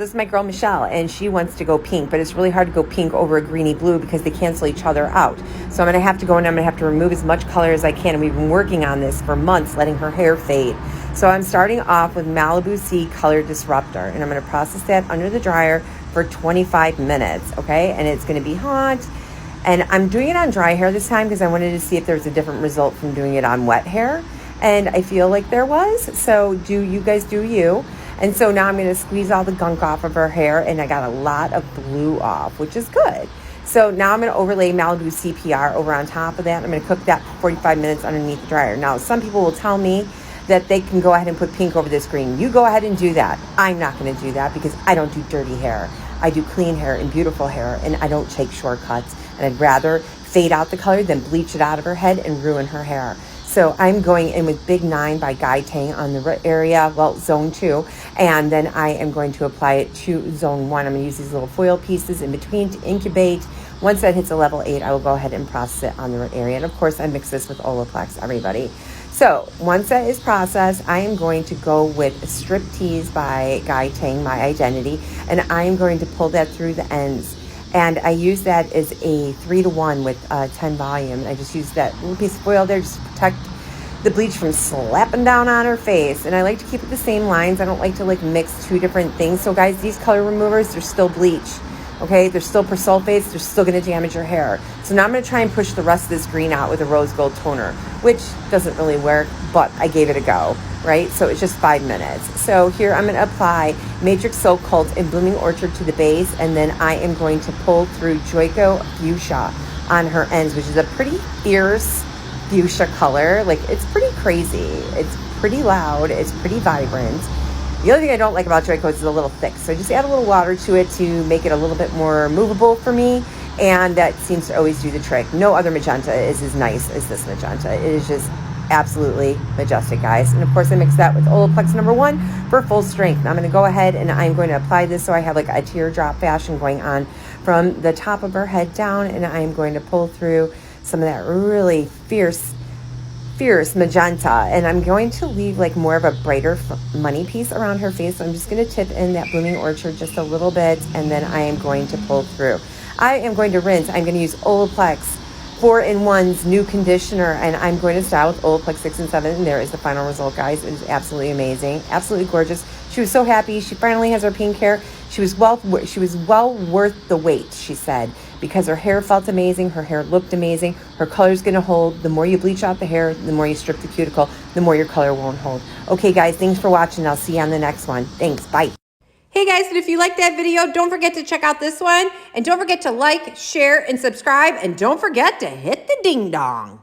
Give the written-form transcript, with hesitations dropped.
this is my girl Michelle, and she wants to go pink, but it's really hard to go pink over a greeny blue because they cancel each other out. So I'm going to have to go and I'm going to have to remove as much color as I can. And we've been working on this for months, letting her hair fade. So I'm starting off with Malibu Sea Color Disruptor, and I'm going to process that under the dryer for 25 minutes, okay? And it's going to be hot. And I'm doing it on dry hair this time because I wanted to see if there was a different result from doing it on wet hair. And I feel like there was. So do you guys do you? And so now I'm going to squeeze all the gunk off of her hair, and I got a lot of blue off, which is good. So now I'm going to overlay Malibu CPR over on top of that. I'm going to cook that for 45 minutes underneath the dryer. Now, some people will tell me that they can go ahead and put pink over this green. You go ahead and do that. I'm not going to do that because I don't do dirty hair. I do clean hair and beautiful hair, and I don't take shortcuts. And I'd rather fade out the color than bleach it out of her head and ruin her hair. So I'm going in with Big 9 by Guy Tang on the root area, well, zone 2. And then I am going to apply it to zone 1. I'm going to use these little foil pieces in between to incubate. Once that hits a level 8, I will go ahead and process it on the root area. And of course, I mix this with Olaplex, everybody. So once that is processed, I am going to go with Striptease by Guy Tang, My Identity. And I am going to pull that through the ends. And I use that as a 3-to-1 with 10 volume. I just use that little piece of foil there just to protect the bleach from slapping down on her face. And I like to keep it the same lines. I don't like to like mix two different things. So guys, these color removers, they're still bleach. Okay, they're still persulfates. They're still going to damage your hair. So now I'm going to try and push the rest of this green out with a rose gold toner, which doesn't really work, but I gave it a go, right? So it's just 5 minutes. So here I'm going to apply Matrix So Cult in Blooming Orchard to the base, and then I am going to pull through Joico Fuchsia on her ends, which is a pretty fierce fuchsia color. Like, it's pretty crazy. It's pretty loud. It's pretty vibrant. The only thing I don't like about Joico is it's a little thick. So I just add a little water to it to make it a little bit more movable for me. And that seems to always do the trick. No other magenta is as nice as this magenta. It is just absolutely majestic, guys. And of course, I mix that with Olaplex number 1 for full strength. Now I'm going to go ahead and I'm going to apply this so I have like a teardrop fashion going on from the top of her head down. And I'm going to pull through some of that really fierce magenta, and I'm going to leave like more of a brighter money piece around her face. So I'm just going to tip in that Blooming Orchard just a little bit, and then I am going to pull through. I am going to rinse. I'm going to use Olaplex 4-in-1's new conditioner, and I'm going to style with Olaplex 6 and 7, and there is the final result, guys. It is absolutely amazing, absolutely gorgeous. She was so happy. She finally has her pink hair. She was well worth the wait, she said, because her hair felt amazing. Her hair looked amazing. Her color's going to hold. The more you bleach out the hair, the more you strip the cuticle, the more your color won't hold. Okay, guys, thanks for watching. I'll see you on the next one. Thanks. Bye. Hey, guys, and if you liked that video, don't forget to check out this one. And don't forget to like, share, and subscribe. And don't forget to hit the ding dong.